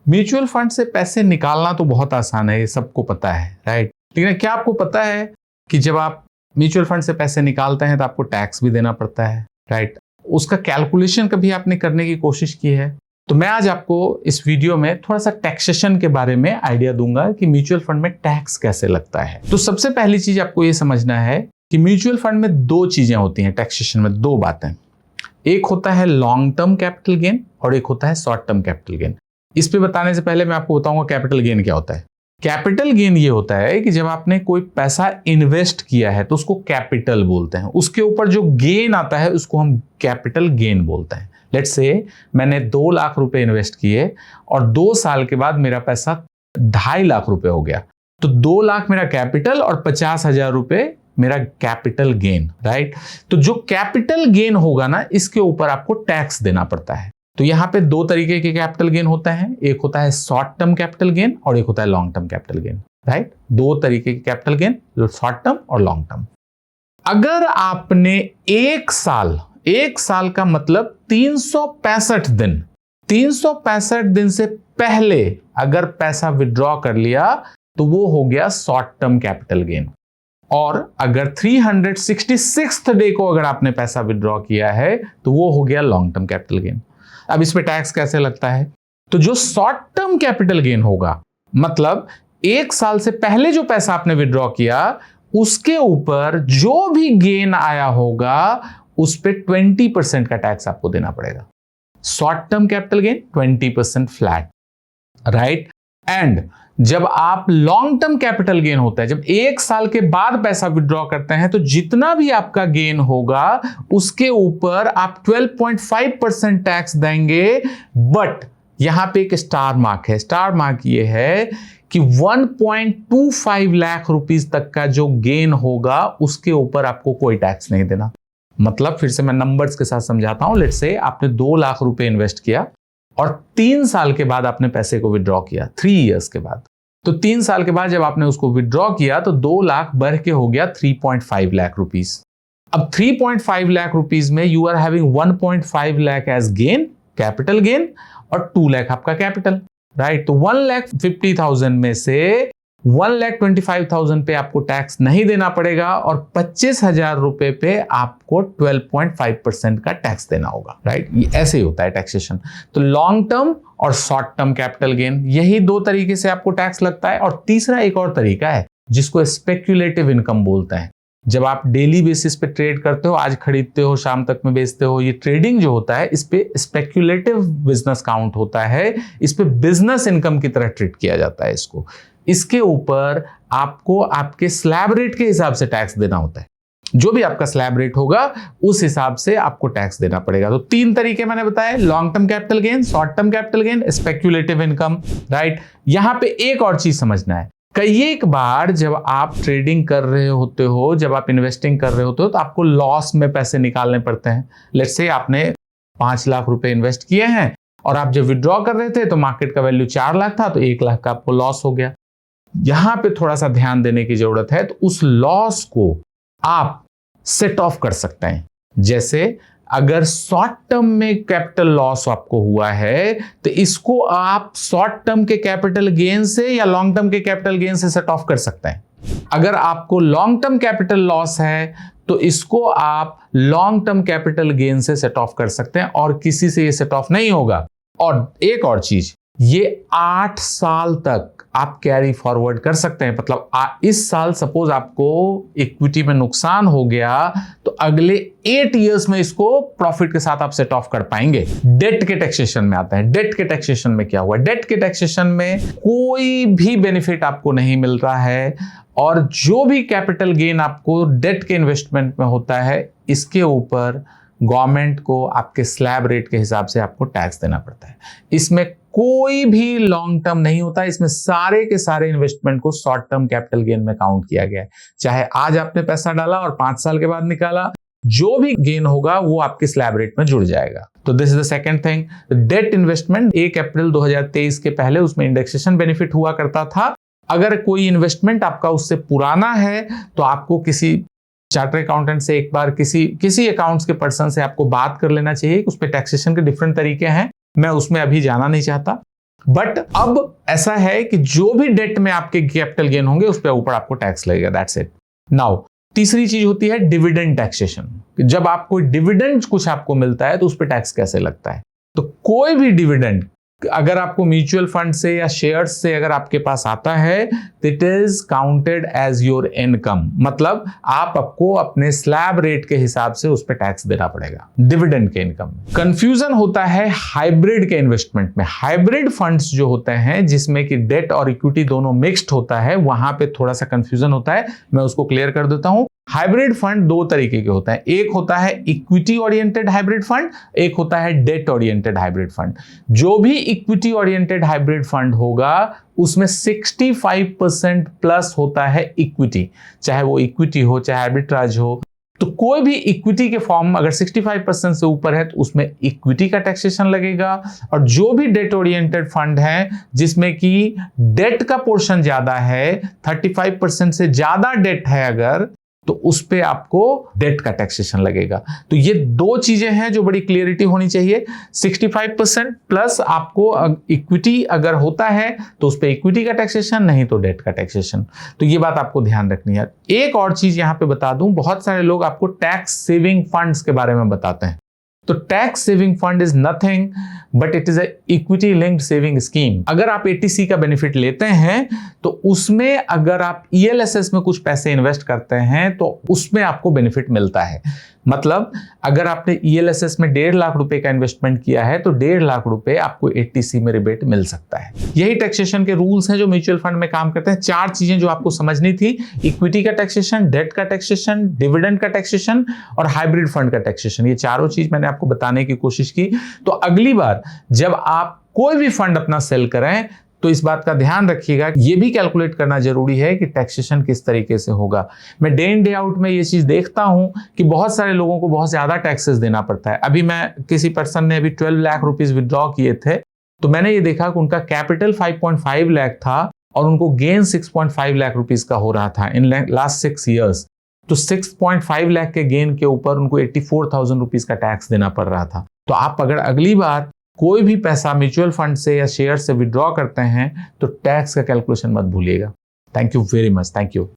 Mutual fund से पैसे निकालना तो बहुत आसान है, ये सबको पता है, राइट। लेकिन क्या आपको पता है कि जब आप म्यूचुअल फंड से पैसे निकालते हैं तो आपको टैक्स भी देना पड़ता है, राइट। उसका कैलकुलेशन कभी आपने करने की कोशिश की है? तो मैं आज आपको इस वीडियो में थोड़ा सा टैक्सेशन के बारे में आइडिया दूंगा कि म्यूचुअल फंड में टैक्स कैसे लगता है। तो सबसे पहली चीज आपको ये समझना है कि म्यूचुअल फंड में दो चीजें होती हैं टैक्सेशन में, दो बातें। एक होता है लॉन्ग टर्म कैपिटल गेन और एक होता है शॉर्ट टर्म कैपिटल गेन। इस पे बताने से पहले मैं आपको बताऊंगा कैपिटल गेन क्या होता है। कैपिटल गेन ये होता है कि जब आपने कोई पैसा इन्वेस्ट किया है तो उसको कैपिटल बोलते हैं, उसके ऊपर जो गेन आता है उसको हम कैपिटल गेन बोलते हैं। लेट्स से मैंने 2 लाख रुपए इन्वेस्ट किए और 2 साल के बाद मेरा पैसा 2.5 लाख रुपए हो गया, तो 2 लाख मेरा कैपिटल और 50,000 रुपए मेरा कैपिटल गेन, राइट। तो जो कैपिटल गेन होगा ना, इसके ऊपर आपको टैक्स देना पड़ता है। तो यहां पे दो तरीके के कैपिटल गेन होता है, एक होता है शॉर्ट टर्म कैपिटल गेन और एक होता है long term capital gain, right. दो तरीके के कैपिटल गेन, शॉर्ट टर्म और लॉन्ग टर्म। अगर आपने एक साल का मतलब 365 दिन, 365 दिन से पहले अगर पैसा विड्रॉ कर लिया तो वो हो गया शॉर्ट टर्म कैपिटल गेन। और अगर 366th डे को अगर आपने पैसा विड्रॉ किया है तो वो हो गया लॉन्ग टर्म कैपिटल गेन। अब इसमें टैक्स कैसे लगता है? तो जो शॉर्ट टर्म कैपिटल गेन होगा, मतलब एक साल से पहले जो पैसा आपने विड्रॉ किया उसके ऊपर जो भी गेन आया होगा उस पे 20% का टैक्स आपको देना पड़ेगा। Short term capital gain 20% flat, right. And जब आप लॉन्ग टर्म कैपिटल गेन होता है, जब एक साल के बाद पैसा विड्रॉ करते हैं तो जितना भी आपका गेन होगा उसके ऊपर आप 12.5% टैक्स देंगे। बट यहां पे एक स्टार मार्क है, स्टार मार्क ये है कि 1.25 लाख रुपीस तक का जो गेन होगा उसके ऊपर आपको कोई टैक्स नहीं देना। मतलब फिर से मैं नंबर्स के साथ समझाता हूं। लेट्स से आपने 2 लाख रुपए इन्वेस्ट किया और 3 साल के बाद आपने पैसे को विड्रॉ किया, 3 इयर्स के बाद। तो 3 साल के बाद जब आपने उसको विड्रॉ किया तो 2 लाख बढ़ के हो गया 3.5 लाख रुपीस। अब 3.5 लाख रुपीस में you are having 1.5 lakh as gain, capital gain, और 2 लाख आपका कैपिटल, राइट। तो 1,50,000 में से 1,25,000 पे आपको टैक्स नहीं देना पड़ेगा और 25,000 रुपए पे आपको 12.5% का टैक्स देना होगा, राइट। ये ऐसे ही होता है टैक्सेशन। तो लॉन्ग टर्म और शॉर्ट टर्म कैपिटल गेन, यही दो तरीके से आपको टैक्स लगता है। और तीसरा एक और तरीका है जिसको स्पेक्युलेटिव इनकम बोलते हैं। जब आप डेली बेसिस पे ट्रेड करते हो, आज खरीदते हो शाम तक में बेचते हो, ये ट्रेडिंग जो होता है इस पे स्पेक्युलेटिव बिजनेस काउंट होता है। इस पे बिजनेस इनकम की तरह ट्रीट किया जाता है इसको। इसके ऊपर आपको आपके स्लैब रेट के हिसाब से टैक्स देना होता है। जो भी आपका स्लैब रेट होगा उस हिसाब से आपको टैक्स देना पड़ेगा। तो 3 तरीके मैंने बताए, long term capital gain, short term capital gain, speculative income, right. यहां पे एक और चीज समझना है, कई एक बार जब आप ट्रेडिंग कर रहे होते हो, जब आप इन्वेस्टिंग कर रहे होते हो तो आपको लॉस में पैसे निकालने पड़ते हैं। लेट्स से आपने 5 लाख रुपए इन्वेस्ट किए हैं और आप जब विड्रॉ कर रहे थे तो मार्केट का वैल्यू 4 लाख था, तो 1 लाख का आपको लॉस हो गया। यहां पे थोड़ा सा ध्यान देने की जरूरत है। तो उस लॉस को आप सेट ऑफ कर सकते हैं। जैसे अगर शॉर्ट टर्म में कैपिटल लॉस आपको हुआ है तो इसको आप शॉर्ट टर्म के कैपिटल गेन से या लॉन्ग टर्म के कैपिटल गेन से सेट ऑफ कर सकते हैं। अगर आपको लॉन्ग टर्म कैपिटल लॉस है तो इसको आप लॉन्ग टर्म कैपिटल गेन से सेट ऑफ कर सकते हैं और किसी से ये सेट ऑफ नहीं होगा। और एक और चीज, ये 8 साल तक आप कैरी फॉरवर्ड कर सकते हैं। मतलब इस साल सपोज आपको इक्विटी में नुकसान हो गया तो अगले 8 इयर्स में इसको प्रॉफिट के साथ आप सेट ऑफ कर पाएंगे। डेट के टैक्सेशन में आता है। डेट के टैक्सेशन में क्या हुआ? डेट के टैक्सेशन में कोई भी बेनिफिट आपको नहीं मिल रहा है और जो भी कैपिटल गेन आपको डेट के इन्वेस्टमेंट में होता है इसके ऊपर गवर्नमेंट को आपके स्लैब रेट के हिसाब से आपको टैक्स देना पड़ता है। इसमें कोई भी लॉन्ग टर्म नहीं होता, इसमें सारे के सारे इन्वेस्टमेंट को शॉर्ट टर्म कैपिटल गेन में काउंट किया गया है। चाहे आज आपने पैसा डाला और 5 साल के बाद निकाला, जो भी गेन होगा वो आपके स्लैब रेट में जुड़ जाएगा। तो this is the second thing. Debt investment 1 April 2023 के पहले उसमें इंडेक्सेशन बेनिफिट हुआ करता था। अगर कोई इन्वेस्टमेंट आपका उससे पुराना है तो आपको किसी चार्टर अकाउंटेंट से एक बार किसी अकाउंट्स के पर्सन से आपको बात कर लेना चाहिए। उस पर टैक्सेशन के डिफरेंट तरीके हैं, मैं उसमें अभी जाना नहीं चाहता। बट अब ऐसा है कि जो भी डेट में आपके कैपिटल गेन होंगे उस पर ऊपर आपको टैक्स लगेगा, दैट्स इट। नाउ तीसरी चीज होती है डिविडेंड टैक्सेशन। जब आपको डिविडेंड कुछ आपको मिलता है तो उस पर टैक्स कैसे लगता है। तो कोई भी डिविडेंड अगर आपको म्यूचुअल फंड से या शेयर्स से अगर आपके पास आता है, it is counted as your income. मतलब आपको अपने स्लैब रेट के हिसाब से उस पर टैक्स देना पड़ेगा डिविडेंड के इनकम में। कंफ्यूजन होता है हाइब्रिड के इन्वेस्टमेंट में। हाइब्रिड फंड्स जो होते हैं जिसमें कि डेट और इक्विटी दोनों मिक्स्ड होता है, वहां पे थोड़ा सा कंफ्यूजन होता है, मैं उसको क्लियर कर देता हूं। हाइब्रिड फंड दो तरीके के होते हैं, एक होता है इक्विटी ओरिएंटेड हाइब्रिड फंड, एक होता है डेट ओरिएंटेड हाइब्रिड फंड। जो भी इक्विटी ओरिएंटेड हाइब्रिड फंड होगा उसमें 65% प्लस होता है इक्विटी, चाहे वो इक्विटी हो चाहे आर्बिट्राज हो। तो कोई भी इक्विटी के फॉर्म अगर 65% से ऊपर है तो उसमें इक्विटी का टैक्सेशन लगेगा। और जो भी डेट ओरिएंटेड फंड है जिसमें कि डेट का पोर्शन ज्यादा है, 35% से ज्यादा डेट है अगर, तो उस पे आपको डेट का टैक्सेशन लगेगा। तो ये दो चीजें हैं जो बड़ी क्लियरिटी होनी चाहिए। 65% प्लस आपको इक्विटी अगर होता है तो उस पे इक्विटी का टैक्सेशन, नहीं तो डेट का टैक्सेशन। तो ये बात आपको ध्यान रखनी है। एक और चीज यहां पे बता दूं, बहुत सारे लोग आपको टैक्स सेविंग फंड्स के बारे में बताते हैं। तो tax saving fund is nothing but it is equity linked saving scheme. अगर आप एटीसी का बेनिफिट लेते हैं तो उसमें अगर आप ईएलएसएस में कुछ पैसे इन्वेस्ट करते हैं तो उसमें आपको बेनिफिट मिलता है। मतलब अगर आपने ईएलएसएस में 1.5 लाख रुपए का इन्वेस्टमेंट किया है तो 1.5 लाख रुपए आपको एटीसी में रिबेट मिल सकता है। यही टैक्सेशन के रूल्स हैं जो म्यूचुअल फंड में काम करते हैं। 4 चीजें जो आपको समझनी थी, इक्विटी का टैक्सेशन, डेट का टैक्सेशन, डिविडेंड का टैक्सेशन और हाइब्रिड फंड का टैक्सेशन। ये चारों चीज मैंने आपको बताने की कोशिश की। तो अगली बार जब आप कोई भी फंड अपना सेल करें तो इस बात का ध्यान रखिएगा, ये भी कैलकुलेट करना जरूरी है कि टैक्सेशन किस तरीके से होगा। मैं डे इन डे आउट में ये चीज देखता हूं कि बहुत सारे लोगों को बहुत ज्यादा टैक्सेस देना पड़ता है। अभी मैं किसी पर्सन ने अभी 12 लाख रुपीस विड्रॉ किए थे, तो मैंने ये देखा कि उनका कैपिटल 5.5 लाख था और उनको गेन 6.5 लाख रुपीस का हो रहा था इन लास्ट 6 ईयर्स। तो 6.5 लाख के गेन के ऊपर उनको 84,000 रुपीस का टैक्स देना पड़ रहा था। तो आप अगर अगली बार कोई भी पैसा म्यूचुअल फंड से या शेयर से विड्रॉ करते हैं तो टैक्स का कैलकुलेशन मत भूलिएगा। Thank you very much. Thank you.